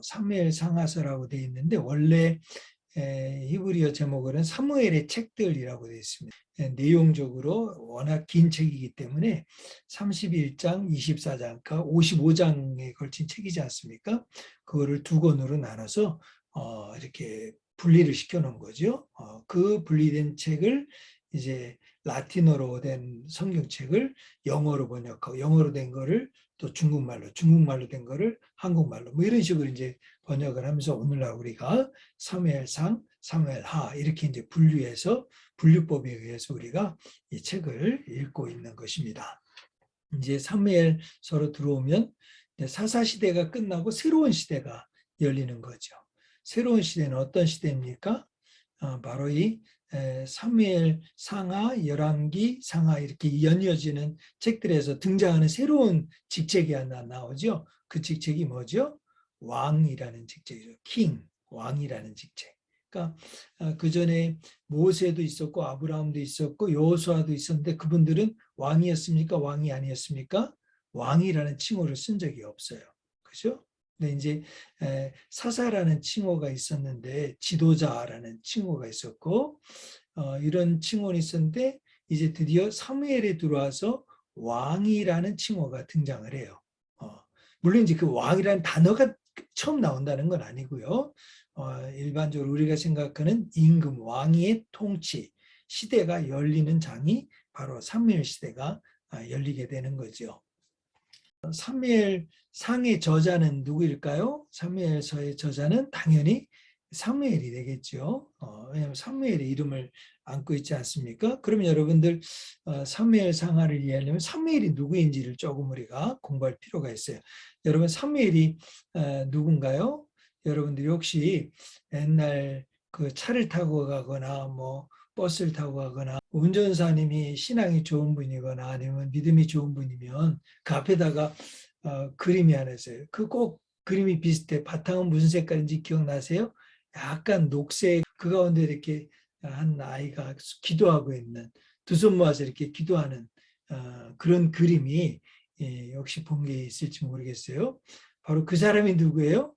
사무엘 상하서라고 되어 있는데 원래 히브리어 제목으로는 사무엘의 책들이라고 되어 있습니다. 내용적으로 워낙 긴 책이기 때문에 31장, 24장, 그러니까 55장에 걸친 책이지 않습니까? 그거를 두 권으로 나눠서 이렇게 분리를 시켜놓은 거죠. 그 분리된 책을 이제 라틴어로 된 성경책을 영어로 번역하고 영어로 된 거를 또 중국말로 된 거를 한국말로 뭐 이런 식으로 이제 번역을 하면서 오늘날 우리가 사무엘상, 사무엘하 이렇게 이제 분류해서 분류법에 의해서 우리가 이 책을 읽고 있는 것입니다. 이제 사무엘서로 들어오면 사사 시대가 끝나고 새로운 시대가 열리는 거죠. 새로운 시대는 어떤 시대입니까? 바로 이 사무엘 상하, 열왕기 상하 이렇게 연이어지는 책들에서 등장하는 새로운 직책이 하나 나오죠. 그 직책이 뭐죠? 왕이라는 직책이죠. king, 왕이라는 직책. 그러니까 그 전에 모세도 있었고 아브라함도 있었고 여호수아도 있었는데 그분들은 왕이었습니까? 왕이 아니었습니까? 왕이라는 칭호를 쓴 적이 없어요. 그죠? 근데 이제 사사라는 칭호가 있었는데 지도자라는 칭호가 있었고 이런 칭호는 있었는데 이제 드디어 사무엘에 들어와서 왕이라는 칭호가 등장을 해요. 물론 이제 그 왕이라는 단어가 처음 나온다는 건 아니고요. 일반적으로 우리가 생각하는 임금, 왕의 통치, 시대가 열리는 장이 바로 사무엘 시대가 열리게 되는 거죠. 사무엘 상의 저자는 누구일까요? 사무엘서의 저자는 당연히 사무엘이 되겠죠. 왜냐하면 사무엘의 이름을 안고 있지 않습니까? 그러면 여러분들 사무엘 상하를 이해하려면 사무엘이 누구인지를 조금 우리가 공부할 필요가 있어요. 여러분 사무엘이 누군가요? 여러분들이 혹시 옛날 그 차를 타고 가거나 뭐 버스를 타고 가거나 운전사님이 신앙이 좋은 분이거나 아니면 믿음이 좋은 분이면 그 앞에다가 그림이 하나 있어요. 그 꼭 그림이 비슷해. 바탕은 무슨 색깔인지 기억나세요? 약간 녹색, 그 가운데 이렇게 한 아이가 기도하고 있는, 두 손 모아서 이렇게 기도하는 그런 그림이 혹시 본 게 있을지 모르겠어요. 바로 그 사람이 누구예요?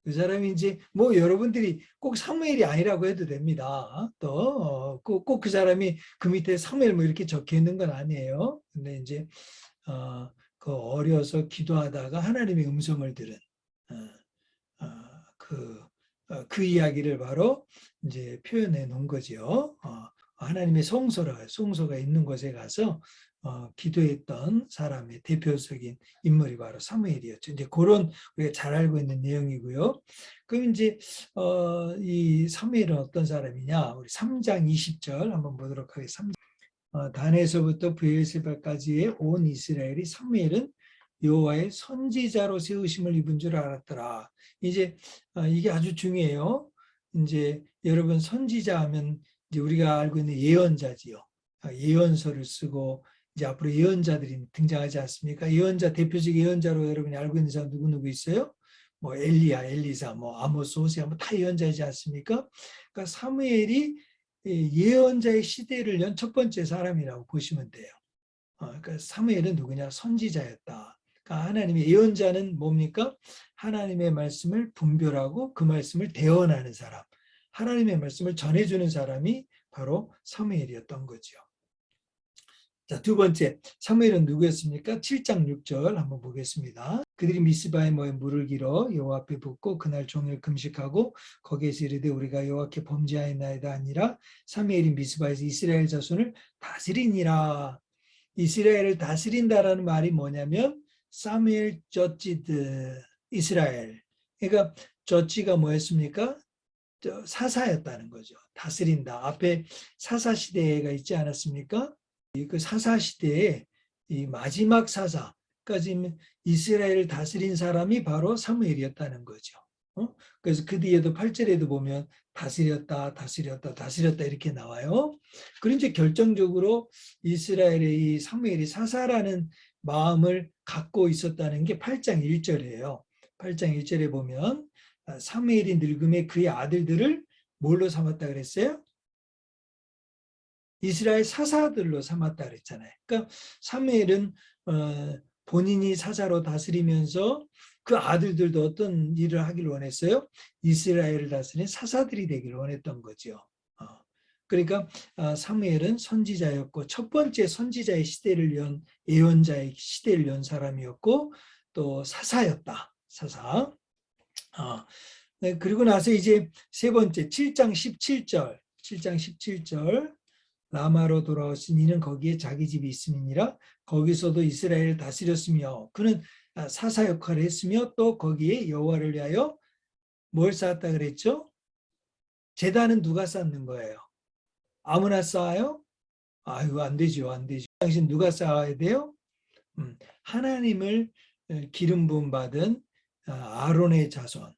그 사람이 이제 뭐 여러분들이 꼭 사무엘이 아니라고 해도 됩니다. 또 꼭 그 사람이 그 밑에 사무엘 뭐 이렇게 적혀 있는 건 아니에요. 근데 이제 그 어려서 기도하다가 하나님의 음성을 들은 그 이야기를 바로 이제 표현해 놓은 거죠. 하나님의 성소가 있는 곳에 가서 기도했던 사람의 대표적인 인물이 바로 사무엘이었죠. 이제 그런 우리가 잘 알고 있는 내용이고요. 그럼 이제 이 사무엘은 어떤 사람이냐? 우리 3장 20절 한번 보도록 하겠습니다. 단에서부터 브엘세바까지의 온 이스라엘이 사무엘은 여호와의 선지자로 세우심을 입은 줄 알았더라. 이제 이게 아주 중요해요. 이제 여러분 선지자 하면 이제 우리가 알고 있는 예언자지요. 예언서를 쓰고 이제 앞으로 예언자들이 등장하지 않습니까? 예언자 대표적 예언자로 여러분이 알고 있는 사람 누구 있어요? 뭐 엘리야, 엘리사, 뭐 아모스, 호세아 뭐 다 예언자이지 않습니까? 그러니까 사무엘이 예언자의 시대를 연 첫 번째 사람이라고 보시면 돼요. 그러니까 사무엘은 누구냐? 선지자였다. 그러니까 하나님의 예언자는 뭡니까? 하나님의 말씀을 분별하고 그 말씀을 대언하는 사람, 하나님의 말씀을 전해주는 사람이 바로 사무엘이었던 거죠. 자, 두 번째, 사무엘은 누구였습니까? 7장 6절 한번 보겠습니다. 그들이 미스바에 모여 물을 길어 여호와 앞에 붓고 그날 종일 금식하고 거기에서 이르되 우리가 여호와께 범죄하였나이다 아니라 사무엘이 미스바에서 이스라엘 자손을 다스리니라. 이스라엘을 다스린다라는 말이 뭐냐면 사무엘 저지드 이스라엘. 그러니까 저지가 뭐였습니까? 사사였다는 거죠. 다스린다. 앞에 사사 시대가 있지 않았습니까? 그 사사 시대에 이 마지막 사사까지 이스라엘을 다스린 사람이 바로 사무엘이었다는 거죠. 그래서 그 뒤에도 8절에도 보면 다스렸다 이렇게 나와요. 그리고 이제 결정적으로 이스라엘의 이 사무엘이 사사라는 마음을 갖고 있었다는 게 8장 1절이에요. 8장 1절에 보면 사무엘이 늙음에 그의 아들들을 뭘로 삼았다 그랬어요? 이스라엘 사사들로 삼았다 그랬잖아요. 그러니까 사무엘은 본인이 사사로 다스리면서 그 아들들도 어떤 일을 하기를 원했어요? 이스라엘을 다스리는 사사들이 되기를 원했던 거죠. 그러니까 사무엘은 선지자였고 첫 번째 선지자의 시대를 연 예언자의 시대를 연 사람이었고 또 사사였다. 사사. 네, 그리고 나서 이제 세 번째 7장 17절 라마로 돌아오신 이는 거기에 자기 집이 있음이니라. 거기서도 이스라엘을 다스렸으며 그는 사사 역할을 했으며 또 거기에 여호와를 위하여 뭘 쌓았다 그랬죠? 제단은 누가 쌓는 거예요? 아무나 쌓아요? 아유, 안 되죠. 안 되죠. 당신 누가 쌓아야 돼요? 하나님을 기름 부음 받은 아론의 자손,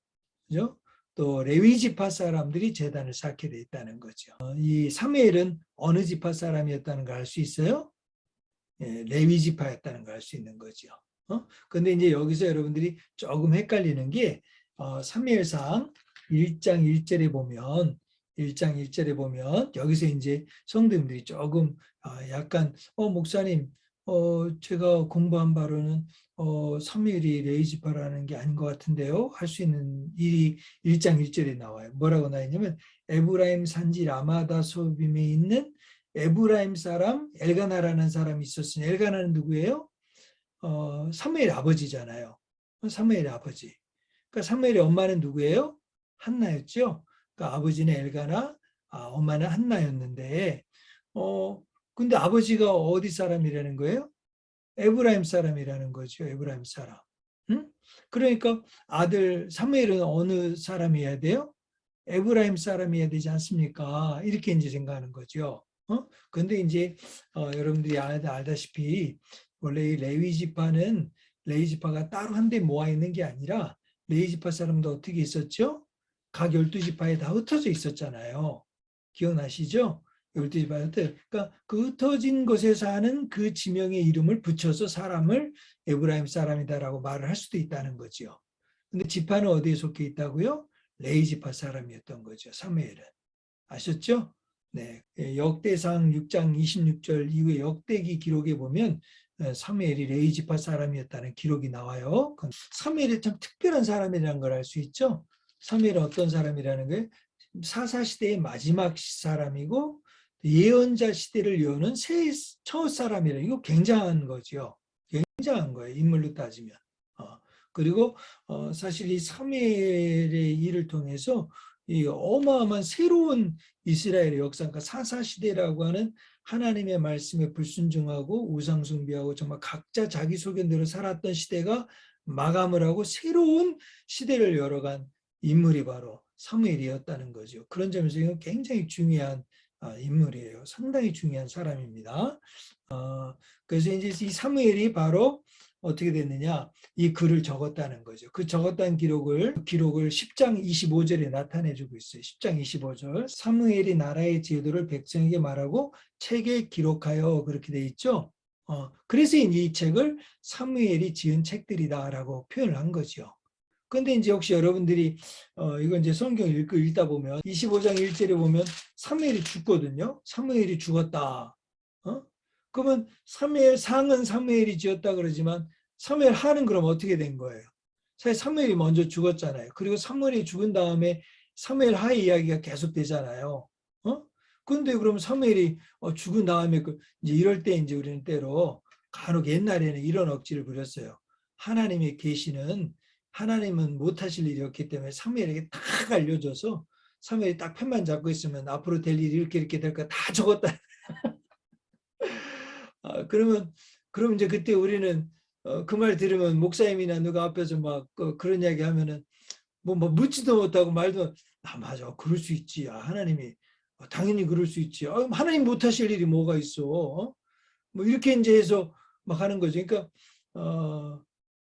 그죠? 또 레위 지파 사람들이 제단을 쌓게 돼 있다는 거죠. 이 사무엘은 어느 지파 사람이었다는 걸 알 수 있어요? 레위 지파였다는 걸 알 수 있는 거죠. 근데 이제 여기서 여러분들이 조금 헷갈리는 게 사무엘상 1장 1절에 보면 1장 1절에 보면 여기서 이제 성도님들이 조금 약간 목사님 제가 공부한 바로는 사무엘이 레위 지파라는 게 아닌 것 같은데요. 할 수 있는 일이 1장 1절에 나와요. 뭐라고 나있냐면 에브라임 산지 라마다 소빔에 있는 에브라임 사람 엘가나라는 사람이 있었으니 엘가나는 누구예요? 사무엘 아버지잖아요. 사무엘의 아버지. 그러니까 사무엘의 엄마는 누구예요? 한나였죠. 그러니까 아버지는 엘가나, 엄마는 한나였는데, 근데 아버지가 어디 사람이라는 거예요? 에브라임 사람이라는 거죠. 에브라임 사람. 응? 그러니까 아들 사무엘은 어느 사람이어야 돼요? 에브라임 사람이어야 되지 않습니까? 이렇게 이제 생각하는 거죠. 근데 이제 여러분들이 알다시피 원래 이 레위 지파는 레위 지파가 따로 한데 모아 있는 게 아니라 레위 지파 사람도 어떻게 있었죠? 각 12지파에 다 흩어져 있었잖아요. 기억나시죠? 12지파에 그러니까 그 흩어진 곳에 사는 그 지명의 이름을 붙여서 사람을 에브라임 사람이다라고 말을 할 수도 있다는 거죠. 근데 지파는 어디에 속해 있다고요? 레위 지파 사람이었던 거죠. 사무엘은. 아셨죠? 네. 역대상 6장 26절 이후에 역대기 기록에 보면 사무엘이 레위 지파 사람이었다는 기록이 나와요. 사무엘이 참 특별한 사람이라는 걸 알 수 있죠. 사무엘은 어떤 사람이라는 거예요? 사사 시대의 마지막 사람이고 예언자 시대를 여는 첫 사람이라 이거 굉장한 거죠. 굉장한 거예요. 인물로 따지면. 그리고 사실 이 사무엘의 일을 통해서 이 어마어마한 새로운 이스라엘의 역사, 그러니까 사사시대라고 하는 하나님의 말씀에 불순종하고 우상숭배하고 정말 각자 자기 소견대로 살았던 시대가 마감을 하고 새로운 시대를 열어간 인물이 바로 사무엘이었다는 거죠. 그런 점에서 이건 굉장히 중요한 인물이에요. 상당히 중요한 사람입니다. 그래서 이제 이 사무엘이 바로 어떻게 됐느냐, 이 글을 적었다는 거죠. 그 적었다는 기록을 10장 25절에 나타내주고 있어요. 10장 25절. 사무엘이 나라의 제도를 백성에게 말하고 책에 기록하여 그렇게 돼 있죠. 그래서 이 책을 사무엘이 지은 책들이다라고 표현을 한 거죠. 근데 이제 혹시 여러분들이 이건 이제 성경 읽다 보면 25장 1절에 보면 사무엘이 죽거든요. 사무엘이 죽었다. 그러면 사무엘 상은 사무엘이 지었다 그러지만 사무엘 하는 그럼 어떻게 된 거예요? 사실 사무엘이 먼저 죽었잖아요. 그리고 사무엘이 죽은 다음에 사무엘 하의 이야기가 계속 되잖아요. 그런데 그럼 사무엘이 죽은 다음에 이제 이럴 때 이제 우리는 때로 간혹 옛날에는 이런 억지를 부렸어요. 하나님의 계시는 하나님은 못하실 일이 없기 때문에 사무엘에게 딱 알려줘서 사무엘이 딱 펜만 잡고 있으면 앞으로 될 일이 이렇게 될 거 다 적었다. 그러면 이제 그때 우리는 그 말 들으면 목사님이나 누가 앞에서 막 그런 이야기 하면은 뭐 묻지도 못하고 말도 맞아 그럴 수 있지. 하나님이 당연히 그럴 수 있지. 하나님 못하실 일이 뭐가 있어. 뭐 이렇게 이제 해서 막 하는 거죠. 그러니까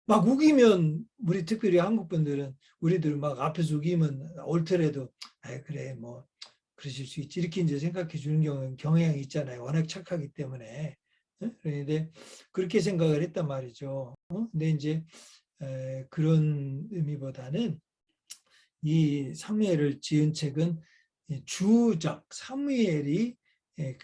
막 우기면 우리 특별히 한국 분들은 우리들 막 앞에서 우기면 옳더라도 그래 뭐 그러실 수 있지 이렇게 이제 생각해 주는 경향이 있잖아요. 워낙 착하기 때문에. 그런데 그렇게 생각을 했단 말이죠. 근데 이제 그런 의미보다는 이 사무엘을 지은 책은 주적 사무엘이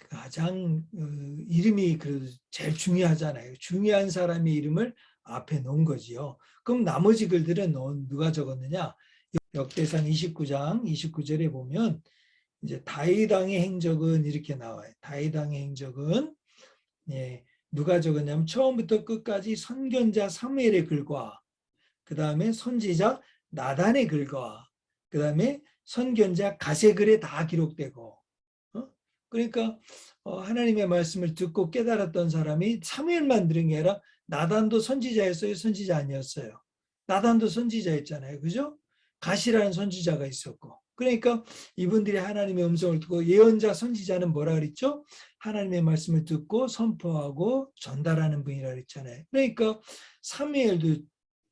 가장 이름이 그래도 제일 중요하잖아요. 중요한 사람의 이름을 앞에 놓은 거지요. 그럼 나머지 글들은 누가 적었느냐? 역대상 29장 29절에 보면 이제 다윗 왕의 행적은 이렇게 나와요. 다윗 왕의 행적은 누가 적었냐면 처음부터 끝까지 선견자 사무엘의 글과 그 다음에 선지자 나단의 글과 그 다음에 선견자 가세 글에 다 기록되고 그러니까 하나님의 말씀을 듣고 깨달았던 사람이 사무엘만 들은 게 아니라 나단도 선지자였어요, 선지자 아니었어요? 나단도 선지자였잖아요, 그죠? 가시라는 선지자가 있었고 그러니까 이분들이 하나님의 음성을 듣고 예언자 선지자는 뭐라 그랬죠? 하나님의 말씀을 듣고 선포하고 전달하는 분이라 그랬잖아요. 그러니까 사무엘도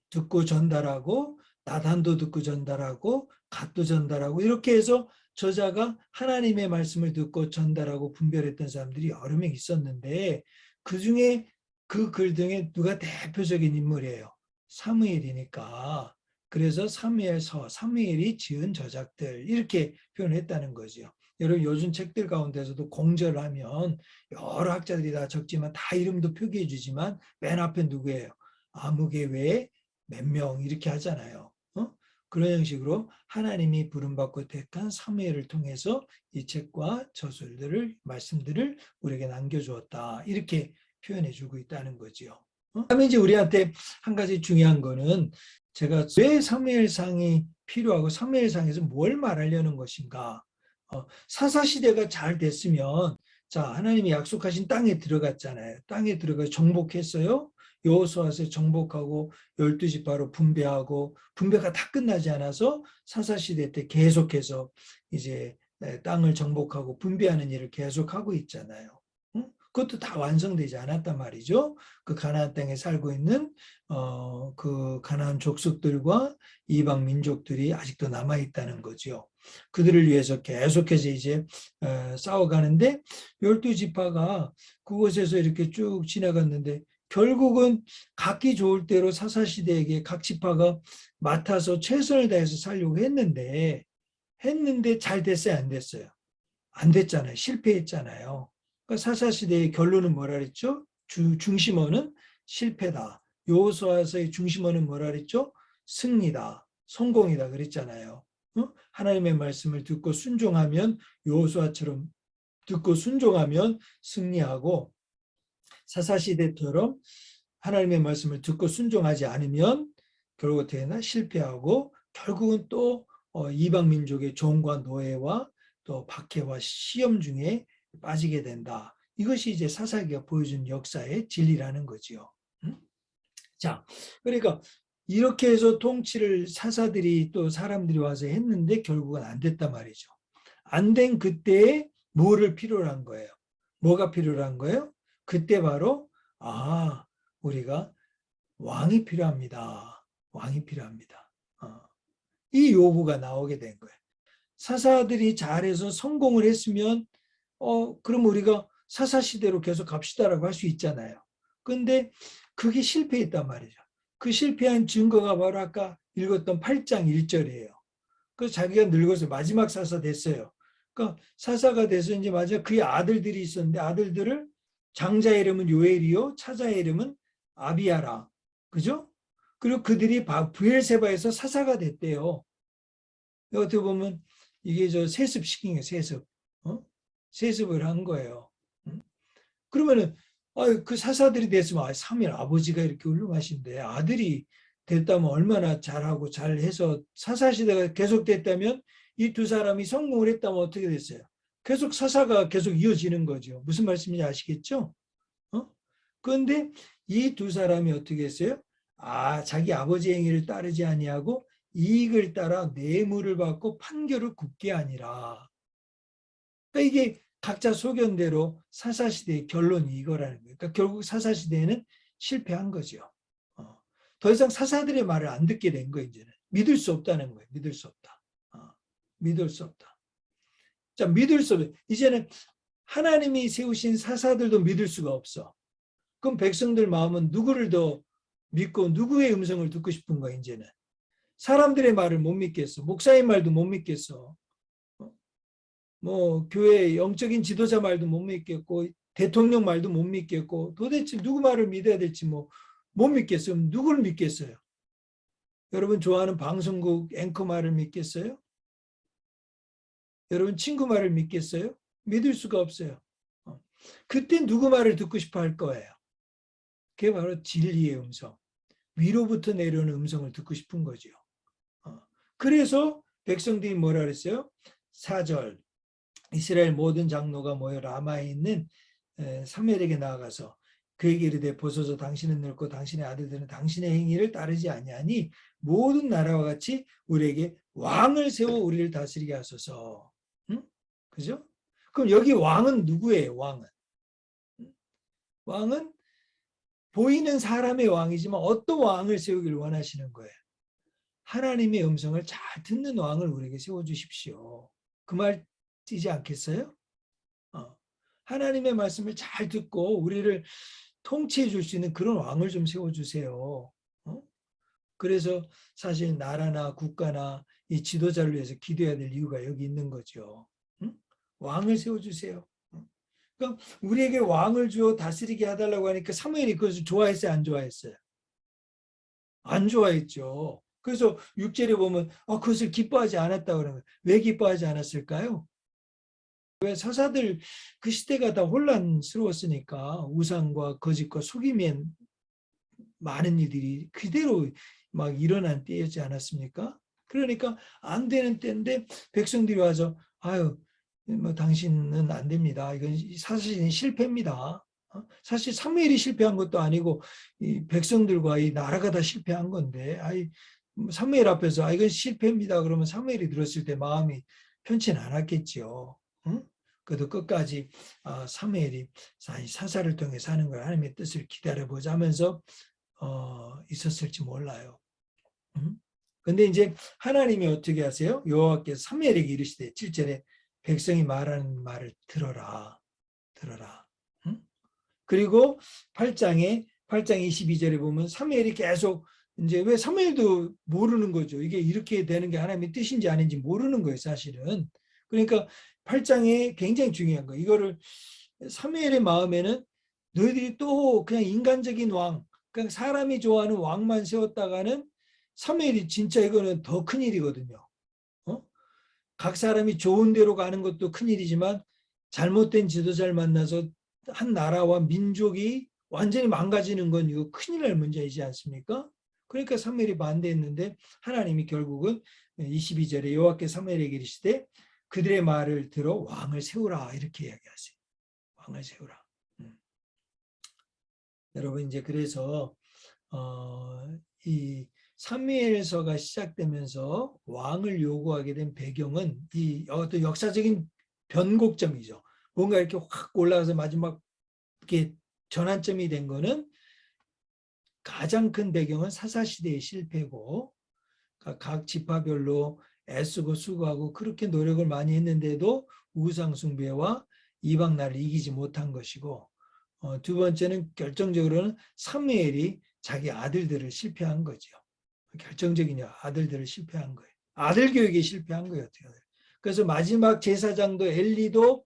듣고 전달하고 나단도 듣고 전달하고 갓도 전달하고 이렇게 해서 저자가 하나님의 말씀을 듣고 전달하고 분별했던 사람들이 여러 명 있었는데 그중에 그 글 중에 누가 대표적인 인물이에요? 사무엘이니까. 그래서 사무엘서, 사무엘이 지은 저작들 이렇게 표현했다는 거죠. 여러분 요즘 책들 가운데서도 공절하면 여러 학자들이 다 적지만 다 이름도 표기해 주지만 맨 앞에 누구예요? 아무개 외에 몇 명 이렇게 하잖아요. 그런 형식으로 하나님이 부름받고 택한 사무엘을 통해서 이 책과 저술들을 말씀들을 우리에게 남겨주었다 이렇게 표현해주고 있다는 거지요. 그다음에 이제 우리한테 한 가지 중요한 거는 제가 왜 사무엘상이 필요하고 사무엘상에서 뭘 말하려는 것인가. 사사시대가 잘 됐으면 자 하나님이 약속하신 땅에 들어갔잖아요. 땅에 들어가 정복했어요. 여호수아서 정복하고 12지파로 분배하고 분배가 다 끝나지 않아서 사사시대 때 계속해서 이제 땅을 정복하고 분배하는 일을 계속하고 있잖아요. 그것도 다 완성되지 않았단 말이죠. 그 가나안 땅에 살고 있는 그 가나안 족속들과 이방 민족들이 아직도 남아 있다는 거죠. 그들을 위해서 계속해서 이제 싸워가는데 12지파가 그곳에서 이렇게 쭉 지나갔는데 결국은 각기 좋을 대로 사사시대에게 각 지파가 맡아서 최선을 다해서 살려고 했는데 잘 됐어요, 안 됐어요? 안 됐잖아요. 실패했잖아요. 그러니까 사사시대의 결론은 뭐라 그랬죠? 중심어는 실패다. 여호수아서의 중심어는 뭐라 그랬죠? 승리다. 성공이다 그랬잖아요. 하나님의 말씀을 듣고 순종하면 여호수아처럼 듣고 순종하면 승리하고 사사시대처럼 하나님의 말씀을 듣고 순종하지 않으면 결국 어떻게 되나 실패하고 결국은 또 이방 민족의 종과 노예와 또 박해와 시험 중에 빠지게 된다. 이것이 이제 사사기가 보여준 역사의 진리라는 거지요. 자, 그러니까 이렇게 해서 통치를 사사들이 또 사람들이 와서 했는데 결국은 안 됐단 말이죠. 안 된 그때에 뭐를 필요로 한 거예요? 뭐가 필요로 한 거예요? 그때 바로 우리가 왕이 필요합니다. 왕이 필요합니다. 이 요구가 나오게 된 거예요. 사사들이 잘해서 성공을 했으면 그럼 우리가 사사시대로 계속 갑시다라고 할 수 있잖아요. 그런데 그게 실패했단 말이죠. 그 실패한 증거가 바로 아까 읽었던 8장 1절이에요. 그래서 자기가 늙어서 마지막 사사 됐어요. 그러니까 사사가 돼서 이제 마지막 그의 아들들이 있었는데 아들들을 장자의 이름은 요엘이요, 차자의 이름은 아비야라. 그죠? 그리고 그들이 브엘세바에서 사사가 됐대요. 어떻게 보면 이게 저 세습시킨 거예요, 세습. 세습을 한 거예요. 그러면은 그 사사들이 됐으면 사무엘 아버지가 이렇게 훌륭하신데 아들이 됐다면 얼마나 잘하고 잘해서 사사시대가 계속됐다면 이 두 사람이 성공을 했다면 어떻게 됐어요? 계속 사사가 계속 이어지는 거죠. 무슨 말씀인지 아시겠죠? 그런데 이 두 사람이 어떻게 했어요? 자기 아버지 행위를 따르지 아니하고 이익을 따라 뇌물을 받고 판결을 굽게 아니라. 그러니까 이게 각자 소견대로 사사시대의 결론이 이거라는 거예요. 그러니까 결국 사사시대에는 실패한 거죠. 더 이상 사사들의 말을 안 듣게 된 거예요. 이제는 믿을 수 없다는 거예요. 믿을 수 없다. 믿을 수 없다. 자, 믿을 수 없다. 이제는 하나님이 세우신 사사들도 믿을 수가 없어. 그럼 백성들 마음은 누구를 더 믿고 누구의 음성을 듣고 싶은 거야 이제는. 사람들의 말을 못 믿겠어. 목사의 말도 못 믿겠어. 뭐 교회 영적인 지도자 말도 못 믿겠고 대통령 말도 못 믿겠고 도대체 누구 말을 믿어야 될지 못 믿겠어요? 누굴 믿겠어요? 여러분 좋아하는 방송국 앵커 말을 믿겠어요? 여러분 친구 말을 믿겠어요? 믿을 수가 없어요. 그때 누구 말을 듣고 싶어 할 거예요? 그게 바로 진리의 음성, 위로부터 내려오는 음성을 듣고 싶은 거죠. 그래서 백성들이 뭐라 그랬어요? 4절, 이스라엘 모든 장로가 모여 라마에 있는 사무엘에게 나아가서 그에게 이르되 보소서 당신은 늙고 당신의 아들들은 당신의 행위를 따르지 아니하니 모든 나라와 같이 우리에게 왕을 세워 우리를 다스리게 하소서. 응? 그죠? 그럼 여기 왕은 누구예요? 왕은 보이는 사람의 왕이지만 어떤 왕을 세우길 원하시는 거예요? 하나님의 음성을 잘 듣는 왕을 우리에게 세워주십시오. 그 말이지 않겠어요? 하나님의 말씀을 잘 듣고 우리를 통치해 줄 수 있는 그런 왕을 좀 세워주세요. 그래서 사실 나라나 국가나 이 지도자를 위해서 기도해야 될 이유가 여기 있는 거죠. 왕을 세워주세요. 그러니까 우리에게 왕을 주어 다스리게 해달라고 하니까 사무엘이 그것을 좋아했어요? 안 좋아했어요? 안 좋아했죠. 그래서 6절에 보면 그것을 기뻐하지 않았다 그러면 왜 기뻐하지 않았을까요? 왜 서사들 그 시대가 다 혼란스러웠으니까 우상과 거짓과 속임의 많은 일들이 그대로 막 일어난 때였지 않았습니까? 그러니까 안 되는 때인데 백성들이 와서 아유 뭐 당신은 안 됩니다. 이건 사실은 실패입니다. 사실 사무엘이 실패한 것도 아니고 이 백성들과 이 나라가 다 실패한 건데 사무엘 앞에서 이건 실패입니다. 그러면 사무엘이 들었을 때 마음이 편치는 않았겠지요. 응? 그래도 끝까지 사무엘이 사사를 통해서 하는 걸 하나님의 뜻을 기다려보자 하면서 있었을지 몰라요. 근데 이제 하나님이 어떻게 하세요? 여호와께서 사무엘에게 이르시되 7절에 백성이 말하는 말을 들어라. 그리고 8장 22절에 보면 사무엘이 계속 이제 왜 사무엘도 모르는 거죠. 이게 이렇게 되는 게 하나님의 뜻인지 아닌지 모르는 거예요, 사실은. 그러니까 8장에 굉장히 중요한 거예요. 이거를 사무엘의 마음에는 너희들이 또 그냥 인간적인 왕, 그냥 사람이 좋아하는 왕만 세웠다가는 사무엘이 진짜 이거는 더 큰일이거든요. 각 사람이 좋은 대로 가는 것도 큰일이지만 잘못된 지도자를 만나서 한 나라와 민족이 완전히 망가지는 건 이거 큰일 날 문제이지 않습니까? 그러니까 사무엘이 반대했는데 하나님이 결국은 22절에 여호와께서 사무엘에게 이르시되 그들의 말을 들어 왕을 세우라 이렇게 이야기하세요. 왕을 세우라. 여러분 이제 그래서 이 사무엘서가 시작되면서 왕을 요구하게 된 배경은 이 어떤 역사적인 변곡점이죠. 뭔가 이렇게 확 올라가서 마지막 이렇게 전환점이 된 거는 가장 큰 배경은 사사시대의 실패고 각 지파별로 애쓰고 수고하고 그렇게 노력을 많이 했는데도 우상숭배와 이방나라를 이기지 못한 것이고 두 번째는 결정적으로는 사무엘이 자기 아들들을 실패한 거죠. 결정적인 아들들을 실패한 거예요. 아들 교육에 실패한 거예요. 그래서 마지막 제사장도 엘리도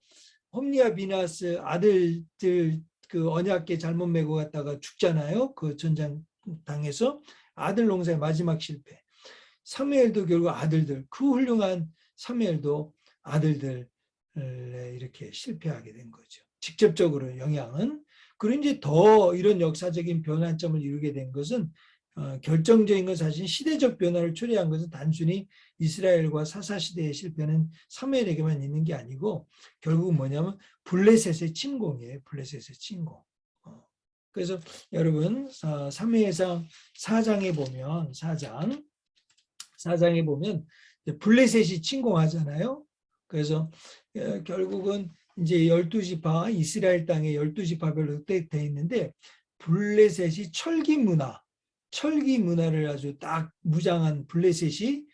홈리와 비나스 아들들 그 언약궤 잘못 메고 갔다가 죽잖아요. 그 전장당에서 아들 농사의 마지막 실패. 사무엘도 결국 아들들, 그 훌륭한 사무엘도 아들들 이렇게 실패하게 된 거죠. 직접적으로 영향은. 그리고 이제 더 이런 역사적인 변환점을 이루게 된 것은 결정적인 건 사실 시대적 변화를 초래한 것은 단순히 이스라엘과 사사시대의 실패는 사무엘에게만 있는 게 아니고 결국은 뭐냐면 블레셋의 침공이에요. 블레셋의 침공. 그래서 여러분 사무엘상 4장에 보면 4장에 보면 블레셋이 침공하잖아요. 그래서 결국은 이제 12지파 이스라엘 땅에 12지파별로 획되어 있는데 블레셋이 철기 문화를 아주 딱 무장한 블레셋이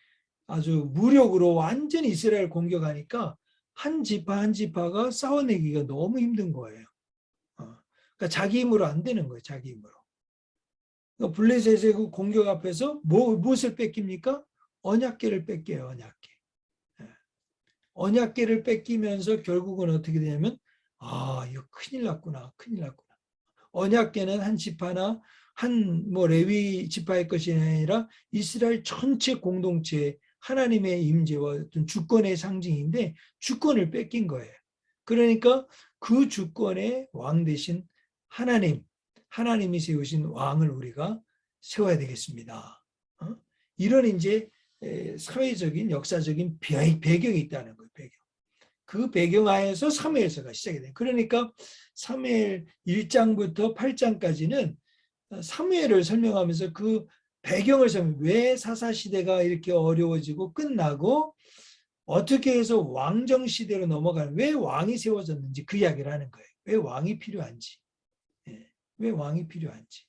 아주 무력으로 완전히 이스라엘 공격하니까 한 지파 한 지파가 싸워내기가 너무 힘든 거예요. 그러니까 자기 힘으로 안 되는 거예요. 자기 힘으로. 그러니까 블레셋의 그 공격 앞에서 무엇을 뺏깁니까? 언약궤를 뺏겨요. 언약궤. 언약궤를 뺏기면서 결국은 어떻게 되냐면 이거 큰일 났구나. 언약궤는 한 지파나 한 뭐 레위 지파의 것이 아니라 이스라엘 전체 공동체 하나님의 임재와 어떤 주권의 상징인데 주권을 뺏긴 거예요. 그러니까 그 주권의 왕 대신 하나님이 세우신 왕을 우리가 세워야 되겠습니다. 이런 이제 사회적인 역사적인 배경이 있다는 거예요. 그 배경 하에서 사무엘서가 시작이 돼요. 그러니까 사무엘 1장부터 8장까지는 사무엘을 설명하면서 그 배경을 왜 사사시대가 이렇게 어려워지고 끝나고 어떻게 해서 왕정시대로 넘어가는, 왜 왕이 세워졌는지 그 이야기를 하는 거예요. 왜 왕이 필요한지. 왜 왕이 필요한지.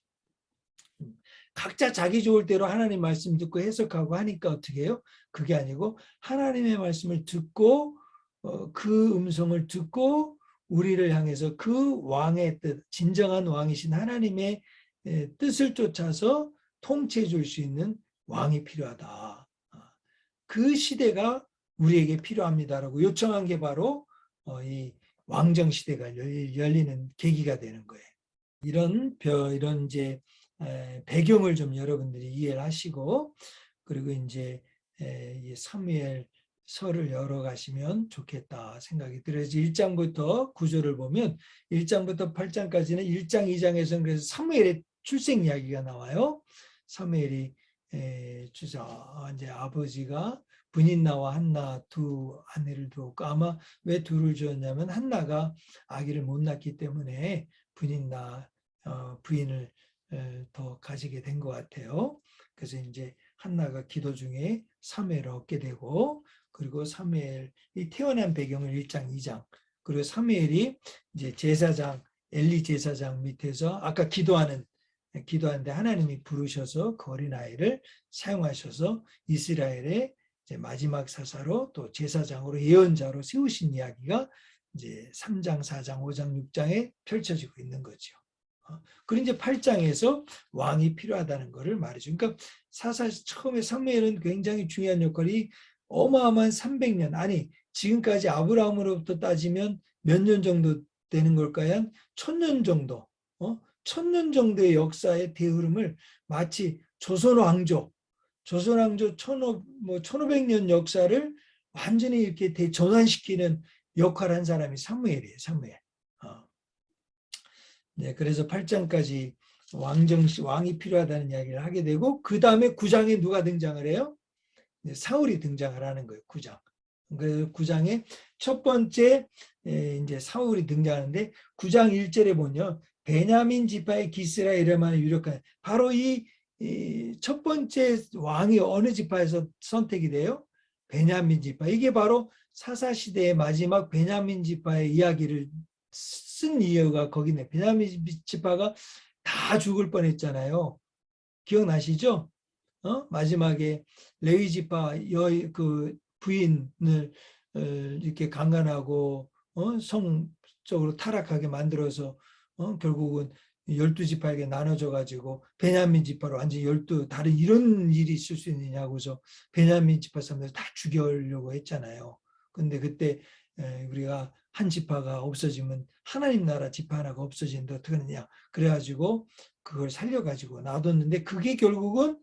각자 자기 좋을 대로 하나님 말씀 듣고 해석하고 하니까 어떻게 해요? 그게 아니고 하나님의 말씀을 듣고 그 음성을 듣고 우리를 향해서 그 왕의 뜻, 진정한 왕이신 하나님의 뜻을 쫓아서 통치해 줄 수 있는 왕이 필요하다. 그 시대가 우리에게 필요합니다라고 요청한 게 바로 이 왕정 시대가 열리는 계기가 되는 거예요. 이런 이제 배경을 좀 여러분들이 이해를 하시고, 그리고 이제 사무엘 서를 열어가시면 좋겠다 생각이 들어요. 1장부터 구조를 보면 1장부터 8장까지는 1장, 2장에서는 그래서 사무엘의 출생 이야기가 나와요. 사무엘이 이제 아버지가 브닌나와 한나 두 아내를 두었고, 아마 왜 둘을 주었냐면 한나가 아기를 못 낳기 때문에 브닌나 부인을 더 가지게 된 것 같아요. 그래서 이제 한나가 기도 중에 사무엘을 얻게 되고, 그리고 사무엘이 태어난 배경을 1장, 2장, 그리고 사무엘이 이제 제사장, 엘리 제사장 밑에서 아까 기도하는데 하나님이 부르셔서 그 어린아이를 사용하셔서 이스라엘의 이제 마지막 사사로 또 제사장으로 예언자로 세우신 이야기가 이제 3장, 4장, 5장, 6장에 펼쳐지고 있는 거죠. 그리고 이제 8장에서 왕이 필요하다는 것을 말이죠. 그러니까 처음에 사무엘은 굉장히 중요한 역할이 어마어마한 300년, 아니 지금까지 아브라함으로부터 따지면 몇 년 정도 되는 걸까요? 한 1000년 정도, 1000년 정도의 역사의 대흐름을 마치 조선왕조 1500년 역사를 완전히 이렇게 대전환시키는 역할을 한 사람이 사무엘이에요. 사무엘. 네, 그래서 8장까지 왕이 필요하다는 이야기를 하게 되고, 그 다음에 9장에 누가 등장을 해요? 사울이 등장을 하는 거예요. 9장. 그 9장에 첫 번째 이제 사울이 등장하는데 9장 1절에 보면 베냐민 지파의 기스라 이름하는 유력한, 바로 이 첫 번째 왕이 어느 지파에서 선택이 돼요? 베냐민 지파. 이게 바로 사사시대의 마지막 베냐민 지파의 이야기를 쓴 이유가 거기네. 베냐민 지파가 다 죽을 뻔했잖아요. 기억나시죠? 마지막에 레위 지파 그 부인을 이렇게 강간하고 성적으로 타락하게 만들어서 결국은 12지파에게 나눠져 가지고 베냐민 지파로 완전히 12 다른 이런 일이 있을 수 있느냐고서 베냐민 지파 사람들 다 죽여려고 했잖아요. 근데 그때 우리가 한 지파가 없어지면 하나님 나라 지파 하나가 없어지는데 어떻게 하느냐, 그래가지고 그걸 살려가지고 놔뒀는데, 그게 결국은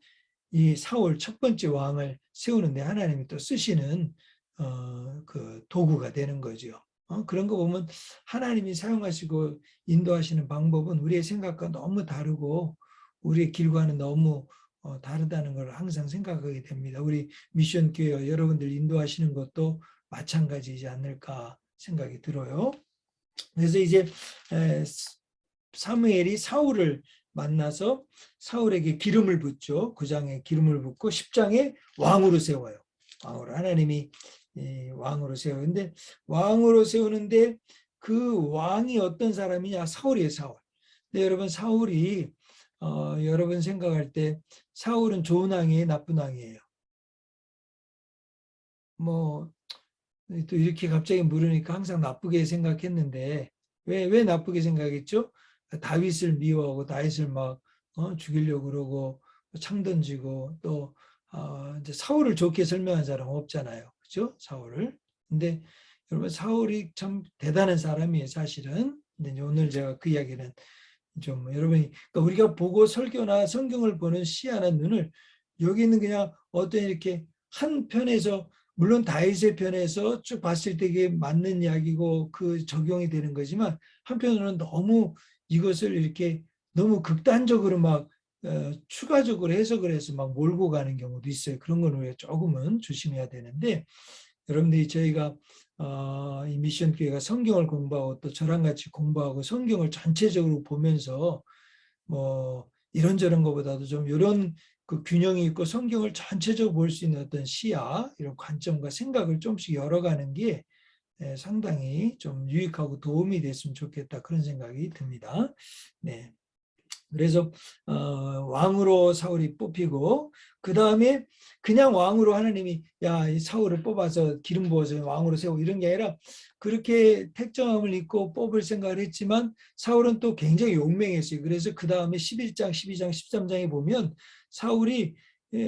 이 사울 첫 번째 왕을 세우는데 하나님이 또 쓰시는 그 도구가 되는 거죠. 그런 거 보면 하나님이 사용하시고 인도하시는 방법은 우리의 생각과 너무 다르고 우리의 길과는 너무 다르다는 걸 항상 생각하게 됩니다. 우리 미션 교회 여러분들 인도하시는 것도 마찬가지이지 않을까 생각이 들어요. 그래서 이제 사무엘이 사울을 만나서 사울에게 기름을 붓죠. 9장에 기름을 붓고 10장에 왕으로 세워요. 왕으로 하나님이 왕으로 세워요. 근데 왕으로 세우는데 그 왕이 어떤 사람이냐? 사울이에요. 사울. 근데 여러분 사울이 여러분 생각할 때 사울은 좋은 왕이에요? 나쁜 왕이에요? 뭐 또 이렇게 갑자기 물으니까 항상 나쁘게 생각했는데 왜 나쁘게 생각했죠? 다윗을 미워하고 다윗을 막 죽이려고 그러고 창 던지고 또 이제 사울을 좋게 설명한 사람은 없잖아요. 그렇죠? 사울을. 근데 여러분 사울이 참 대단한 사람이에요, 사실은. 근데 오늘 제가 그 이야기는 좀 여러분이 그러니까 우리가 보고 설교나 성경을 보는 시야나 눈을 여기는 그냥 어떤 이렇게 한 편에서 물론 다윗의 편에서 쭉 봤을 때 이게 맞는 이야기고 그 적용이 되는 거지만 한편으로는 너무 이것을 이렇게 너무 극단적으로 막 추가적으로 해석을 해서 막 몰고 가는 경우도 있어요. 그런 건 우리가 조금은 조심해야 되는데 여러분들이 저희가 이 미션 교회가 성경을 공부하고 또 저랑 같이 공부하고 성경을 전체적으로 보면서 뭐 이런저런 것보다도 좀 이런 그 균형이 있고 성경을 전체적으로 볼 수 있는 어떤 시야 이런 관점과 생각을 좀씩 열어가는 게 상당히 좀 유익하고 도움이 됐으면 좋겠다 그런 생각이 듭니다. 네. 그래서 왕으로 사울이 뽑히고 그 다음에 그냥 왕으로 하나님이 야, 이 사울을 뽑아서 기름 부어서 왕으로 세우고 이런 게 아니라 그렇게 택정함을 입고 뽑을 생각을 했지만 사울은 또 굉장히 용맹했어요. 그래서 그 다음에 11장, 12장, 13장에 보면 사울이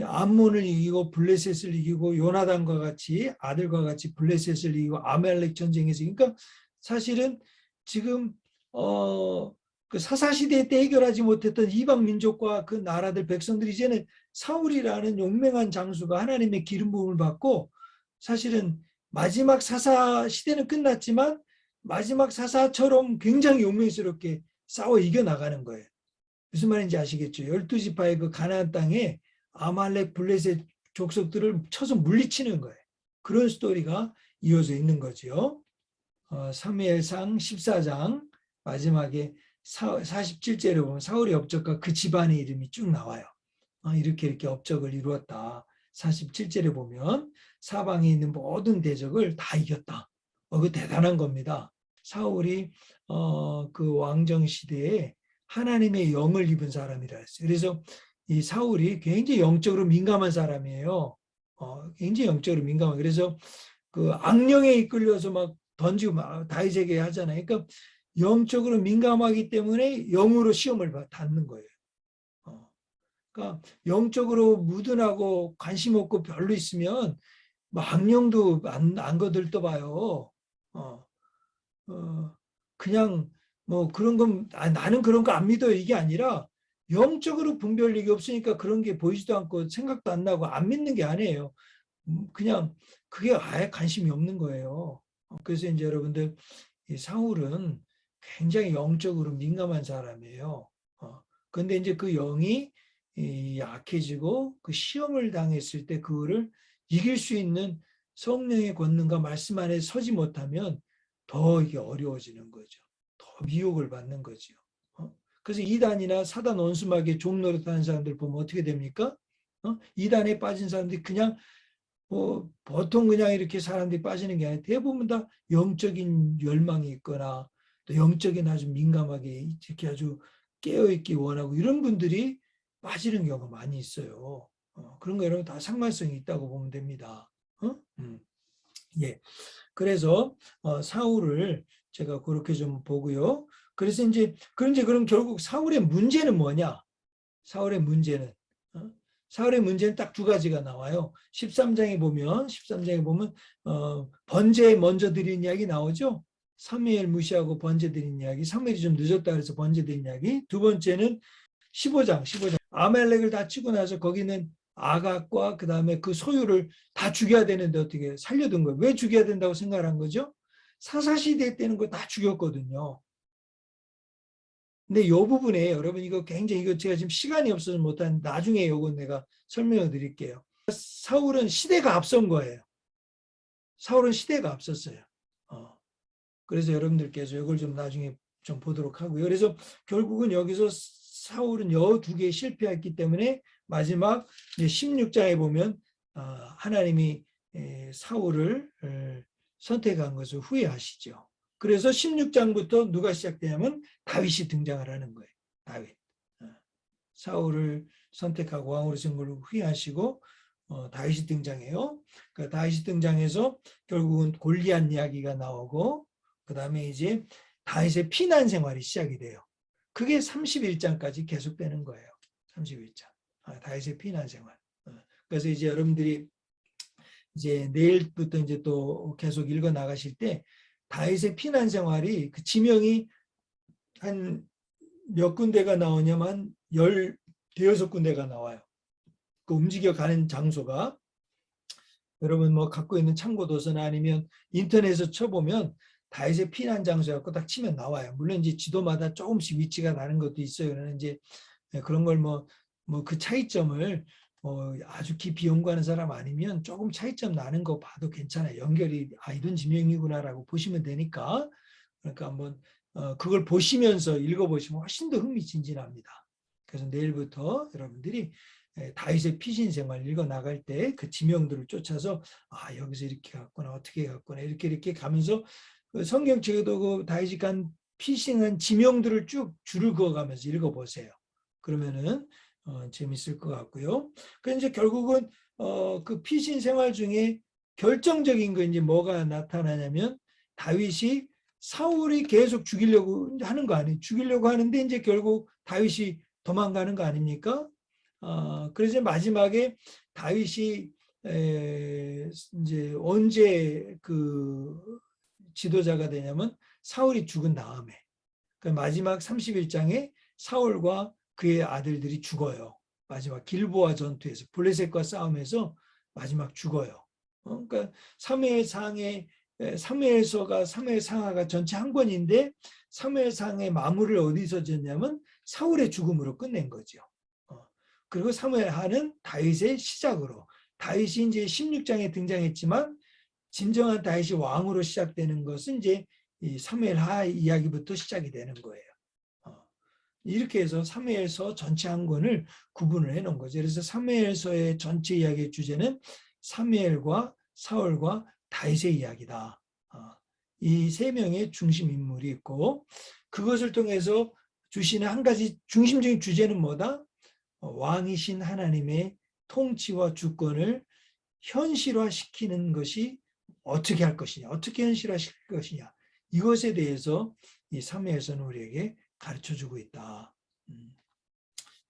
암몬을 이기고 블레셋을 이기고 요나단과 같이 아들과 같이 블레셋을 이기고 아말렉 전쟁에서 그러니까 사실은 지금 그 사사시대 때 해결하지 못했던 이방 민족과 그 나라들 백성들이 이제는 사울이라는 용맹한 장수가 하나님의 기름 부음을 받고 사실은 마지막 사사 시대는 끝났지만 마지막 사사처럼 굉장히 용맹스럽게 싸워 이겨나가는 거예요. 무슨 말인지 아시겠죠? 12지파의 그 가나안 땅에 아말렉 블레셋 족속들을 쳐서 물리치는 거예요. 그런 스토리가 이어져 있는 거죠. 사무엘상 14장 마지막에 47절에 보면 사울의 업적과 그 집안의 이름이 쭉 나와요. 이렇게 업적을 이루었다. 47절에 보면 사방에 있는 모든 대적을 다 이겼다. 그 대단한 겁니다. 사울이 그 왕정 시대에 하나님의 영을 입은 사람이라 했어요. 그래서 이 사울이 굉장히 영적으로 민감한 사람이에요. 굉장히 영적으로 민감한. 그래서 그 악령에 이끌려서 막 던지고 막 다윗에게 하잖아요. 그러니까 영적으로 민감하기 때문에 영으로 시험을 받는 거예요. 그러니까 영적으로 무든하고 관심 없고 별로 있으면 뭐 악령도 안 거들떠 봐요. 그냥 뭐 그런 건 나는 그런 거 안 믿어요 이게 아니라 영적으로 분별력이 없으니까 그런 게 보이지도 않고 생각도 안 나고 안 믿는 게 아니에요. 그냥 그게 아예 관심이 없는 거예요. 그래서 이제 여러분들 이 사울은 굉장히 영적으로 민감한 사람이에요. 그런데 이제 그 영이 약해지고 그 시험을 당했을 때 그거를 이길 수 있는 성령의 권능과 말씀 안에 서지 못하면 더 이게 어려워지는 거죠. 더 미혹을 받는 거죠. 그래서 이단이나 사단 원수막에 종 노릇하는 사람들 보면 어떻게 됩니까? 이단에 빠진 사람들이 그냥 보통 그냥 이렇게 사람들이 빠지는 게 아니라 대부분 다 영적인 열망이 있거나 또 영적인 아주 민감하게 이렇게 아주 깨어있기 원하고 이런 분들이 빠지는 경우가 많이 있어요. 그런 거 여러분 다 상관성이 있다고 보면 됩니다. 예. 그래서 사울을 제가 그렇게 좀 보고요. 그래서 이제 그럼 결국 사울의 문제는 뭐냐? 사울의 문제는 사울의 문제는 딱 두 가지가 나와요. 13장에 보면 번제 먼저 드린 이야기 나오죠. 사무엘 무시하고 번제 드린 이야기. 사무엘이 좀 늦었다 그래서 번제 드린 이야기. 두 번째는 15장 아말렉을 다 치고 나서 거기는 아각과 그 다음에 그 소유를 다 죽여야 되는데 어떻게 살려둔 거예요. 왜 죽여야 된다고 생각한 거죠? 사사시대 때는 거 다 죽였거든요. 근데 이 부분에 여러분 이거 굉장히 이거 제가 지금 시간이 없어서 못한 나중에 이건 내가 설명을 드릴게요. 사울은 시대가 앞선 거예요. 사울은 시대가 앞섰어요. 그래서 여러분들께서 이걸 좀 나중에 좀 보도록 하고요. 그래서 결국은 여기서 사울은 두 개에 실패했기 때문에 마지막 16장에 보면 하나님이 사울을 선택한 것을 후회하시죠. 그래서 16장부터 누가 시작되냐면 다윗이 등장을 하는 거예요. 다윗. 사울을 선택하고 왕으로 세운 걸 후회하시고 다윗이 등장해요. 그 다윗이 등장해서 결국은 골리앗 이야기가 나오고 그 다음에 이제 다윗의 피난 생활이 시작이 돼요. 그게 31장까지 계속되는 거예요. 31장. 다윗의 피난 생활. 그래서 이제 여러분들이 이제 내일부터 이제 또 계속 읽어 나가실 때 다윗의 피난 생활이 그 지명이 한 몇 군데가 나오냐면 16군데가 나와요. 그 움직여가는 장소가. 여러분 뭐 갖고 있는 참고 도서나 아니면 인터넷에서 쳐보면 다윗의 피난 장소라고 딱 치면 나와요. 물론 이제 지도마다 조금씩 위치가 다른 것도 있어요. 그러나 이제 그런 걸 그 차이점을 아주 깊이 연구하는 사람 아니면 조금 차이점 나는 거 봐도 괜찮아요. 연결이 이런 지명이구나라고 보시면 되니까. 그러니까 한번 그걸 보시면서 읽어보시면 훨씬 더 흥미진진합니다. 그래서 내일부터 여러분들이 다윗의 피신 생활 읽어 나갈 때 그 지명들을 쫓아서 여기서 이렇게 갔구나, 어떻게 갔구나, 이렇게 가면서 그 성경책에도 그 다윗이 간 피신한 지명들을 쭉 줄을 그어가면서 읽어보세요. 그러면은 재밌을 것 같고요. 그래서 이제 결국은 그 피신 생활 중에 결정적인 거 이제 뭐가 나타나냐면 다윗이 사울이 계속 죽이려고 하는 거 아니에요. 죽이려고 하는데 이제 결국 다윗이 도망가는 거 아닙니까? 그래서 마지막에 다윗이 이제 언제 그 지도자가 되냐면 사울이 죽은 다음에 그 마지막 31장에 사울과 그의 아들들이 죽어요. 마지막 길보아 전투에서 블레셋과 싸움에서 마지막 죽어요. 그러니까 사무엘상하가 전체 한 권인데 사무엘상의 마무리를 어디서 짓냐면 사울의 죽음으로 끝낸 거죠. 그리고 사무엘하는 다윗의 시작으로 다윗이 이제 16장에 등장했지만 진정한 다윗이 왕으로 시작되는 것은 이제 이 사무엘하 이야기부터 시작이 되는 거예요. 이렇게 해서 사무엘서 전체 한 권을 구분을 해놓은 거죠. 그래서 사무엘서의 전체 이야기의 주제는 사무엘과 사울과 다윗의 이야기다. 이 세 명의 중심 인물이 있고 그것을 통해서 주시는 한 가지 중심적인 주제는 뭐다? 왕이신 하나님의 통치와 주권을 현실화시키는 것이 어떻게 할 것이냐, 어떻게 현실화시킬 것이냐, 이것에 대해서 이 사무엘서는 우리에게 가르쳐주고 있다.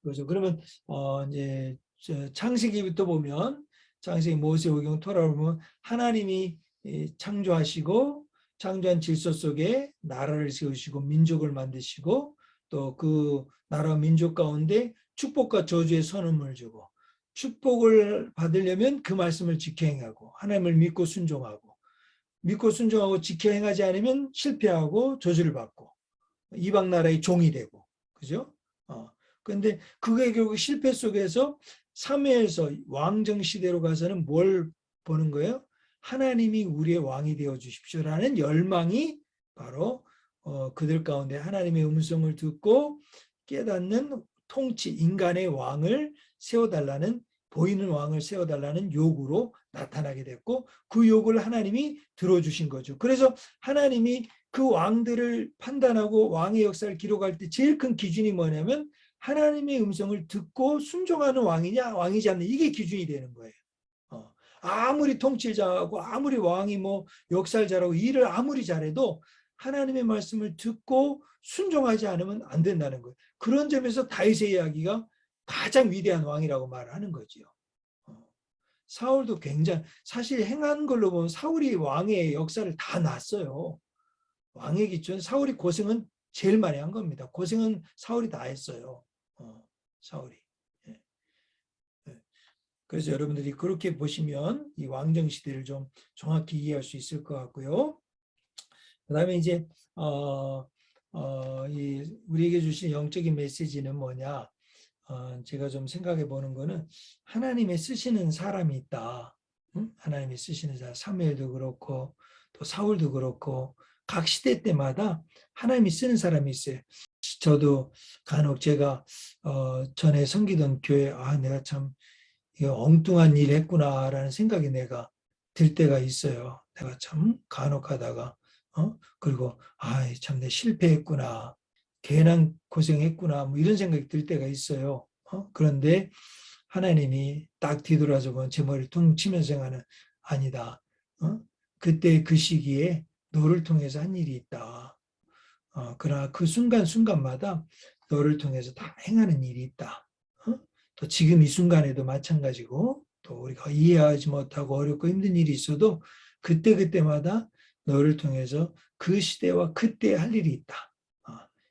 그렇죠. 그러면 이제 창세기부터 보면 창세기, 모세오경, 토라를 보면 하나님이 창조하시고 창조한 질서 속에 나라를 세우시고 민족을 만드시고 또 그 나라 민족 가운데 축복과 저주의 선언을 주고 축복을 받으려면 그 말씀을 지켜 행하고 하나님을 믿고 순종하고 지켜 행하지 않으면 실패하고 저주를 받고 이방 나라의 종이 되고 그죠? 그런데 그게 결국 실패 속에서 사무엘서 왕정 시대로 가서는 뭘 보는 거예요? 하나님이 우리의 왕이 되어 주십시오라는 열망이 바로 그들 가운데 하나님의 음성을 듣고 깨닫는 통치, 인간의 왕을 세워달라는 보이는 왕을 세워달라는 요구로 나타나게 됐고 그 요구를 하나님이 들어주신 거죠. 그래서 하나님이 그 왕들을 판단하고 왕의 역사를 기록할 때 제일 큰 기준이 뭐냐면 하나님의 음성을 듣고 순종하는 왕이냐 왕이지 않는 이게 기준이 되는 거예요. 아무리 통치를 잘하고 아무리 왕이 역사를 잘하고 일을 아무리 잘해도 하나님의 말씀을 듣고 순종하지 않으면 안 된다는 거예요. 그런 점에서 다윗의 이야기가 가장 위대한 왕이라고 말하는 거죠. 사울도 굉장히 사실 행한 걸로 보면 사울이 왕의 역사를 다 놨어요. 왕의 기초는 사울이 고생은 제일 많이 한 겁니다. 고생은 사울이 다 했어요. 사울이. 그래서 여러분들이 그렇게 보시면 이 왕정 시대를 좀 정확히 이해할 수 있을 것 같고요. 그다음에 이제 우리에게 주신 영적인 메시지는 뭐냐? 제가 좀 생각해 보는 거는 하나님의 쓰시는 사람이 있다. 하나님이 쓰시는 사람, 사무엘도 그렇고 또 사울도 그렇고 각 시대 때마다 하나님이 쓰는 사람이 있어요. 저도 간혹 제가 전에 섬기던 교회 내가 참 엉뚱한 일 했구나라는 생각이 내가 들 때가 있어요. 내가 참 간혹 하다가 그리고 참 내 실패했구나. 괜한 고생했구나. 이런 생각이 들 때가 있어요. 그런데 하나님이 딱 뒤돌아서 보면 제 머리를 퉁 치면서 생각하는 아니다. 그때 그 시기에 너를 통해서 한 일이 있다. 그러나 그 순간순간마다 너를 통해서 다 행하는 일이 있다. 또 지금 이 순간에도 마찬가지고 또 우리가 이해하지 못하고 어렵고 힘든 일이 있어도 그때그때마다 너를 통해서 그 시대와 그때 할 일이 있다.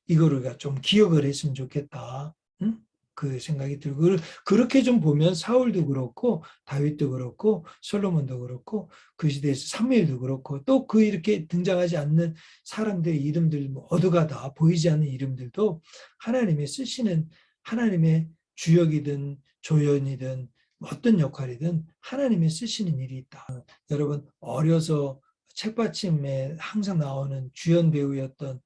이거를 우리가 좀 기억을 했으면 좋겠다. 응? 그 생각이 들고 그렇게 좀 보면 사울도 그렇고 다윗도 그렇고 솔로몬도 그렇고 그 시대에서 사무엘도 그렇고 또 그 이렇게 등장하지 않는 사람들의 이름들 뭐 어디가다 보이지 않는 이름들도 하나님의 쓰시는 하나님의 주역이든 조연이든 어떤 역할이든 하나님의 쓰시는 일이 있다. 여러분 어려서 책받침에 항상 나오는 주연 배우였던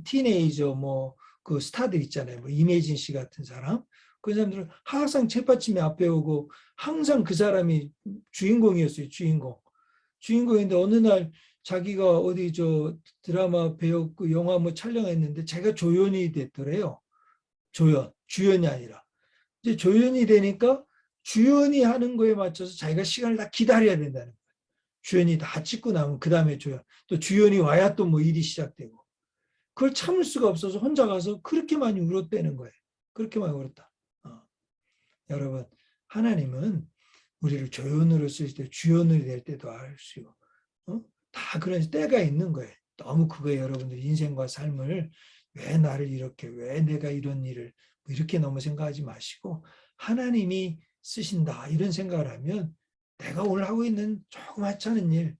티네이저 뭐 그 스타들 있잖아요. 뭐 이매진 씨 같은 사람. 그 사람들은 항상 책받침에 앞에 오고 항상 그 사람이 주인공이었어요. 주인공인데 어느 날 자기가 어디 저 드라마 배웠고 영화 뭐 촬영했는데 제가 조연이 됐더래요. 주연이 아니라. 이제 조연이 되니까 주연이 하는 거에 맞춰서 자기가 시간을 다 기다려야 된다는 거예요. 주연이 다 찍고 나면 그 다음에 조연. 또 주연이 와야 또 뭐 일이 시작되고. 그걸 참을 수가 없어서 혼자 가서 그렇게 많이 울었다는 거예요. 그렇게 많이 울었다. 여러분, 하나님은 우리를 조연으로 쓸 때, 주연이 될 때도 알 수 있고, 다 그런 때가 있는 거예요. 너무 그거에 여러분들 인생과 삶을 왜 나를 이렇게, 왜 내가 이런 일을 이렇게 너무 생각하지 마시고 하나님이 쓰신다 이런 생각을 하면 내가 오늘 하고 있는 조금 하찮은 일,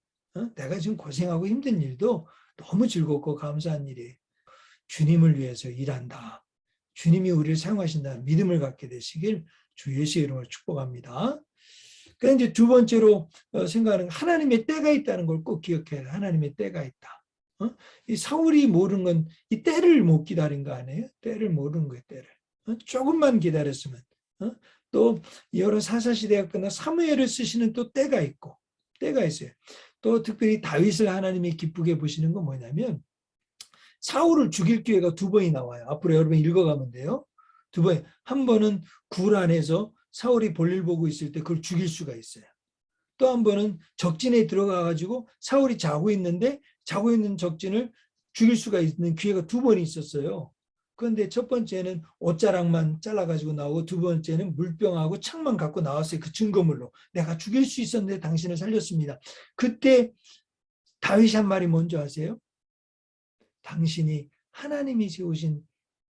내가 지금 고생하고 힘든 일도 너무 즐겁고 감사한 일이에요. 주님을 위해서 일한다. 주님이 우리를 사용하신다는 믿음을 갖게 되시길 주 예수의 이름으로 축복합니다. 그런데 이제 두 번째로 생각하는 하나님의 때가 있다는 걸 꼭 기억해야 돼. 하나님의 때가 있다. 이 사울이 모르는 건 이 때를 못 기다린 거 아니에요? 때를 모르는 거예요. 때를. 조금만 기다렸으면. 또 여러 사사시대가 끝나 사무엘을 쓰시는 또 때가 있고 때가 있어요. 또 특별히 다윗을 하나님이 기쁘게 보시는 건 뭐냐면 사울을 죽일 기회가 두 번이 나와요. 앞으로 여러분 읽어가면 돼요. 두 번. 한 번은 굴 안에서 사울이 볼일 보고 있을 때 그걸 죽일 수가 있어요. 또 한 번은 적진에 들어가가지고 사울이 자고 있는데 자고 있는 적진을 죽일 수가 있는 기회가 두 번이 있었어요. 그런데 첫 번째는 옷자락만 잘라가지고 나오고 두 번째는 물병하고 창만 갖고 나왔어요. 그 증거물로. 내가 죽일 수 있었는데 당신을 살렸습니다. 그때 다윗이 한 말이 뭔지 아세요? 당신이 하나님이 세우신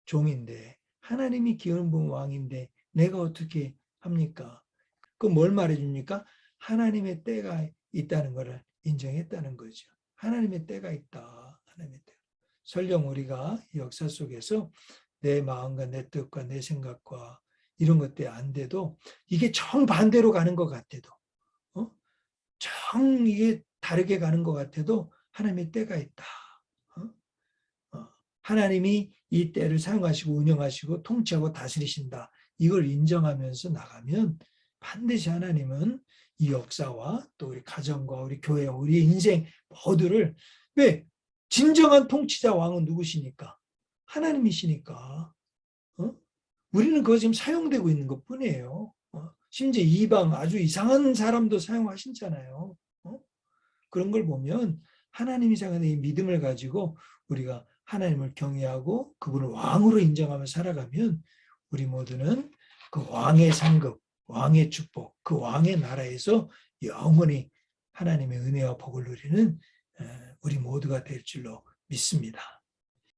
종인데 하나님이 기름 부은 왕인데 내가 어떻게 합니까? 그 뭘 말해줍니까? 하나님의 때가 있다는 것을 인정했다는 거죠. 하나님의 때가 있다. 하나님의 때. 설령 우리가 역사 속에서 내 마음과 내 뜻과 내 생각과 이런 것들이 안 돼도 이게 정반대로 가는 것 같아도 정 이게 다르게 가는 것 같아도 하나님의 때가 있다. 하나님이 이 때를 사용하시고 운영하시고 통치하고 다스리신다. 이걸 인정하면서 나가면 반드시 하나님은 이 역사와 또 우리 가정과 우리 교회와 우리 인생 모두를 왜? 진정한 통치자 왕은 누구시니까? 하나님이시니까. 우리는 그거 지금 사용되고 있는 것 뿐이에요. 심지어 이방 아주 이상한 사람도 사용하신잖아요. 그런 걸 보면 하나님이 사용하는 이 믿음을 가지고 우리가 하나님을 경외하고 그분을 왕으로 인정하며 살아가면 우리 모두는 그 왕의 상급, 왕의 축복, 그 왕의 나라에서 영원히 하나님의 은혜와 복을 누리는 우리 모두가 될 줄로 믿습니다.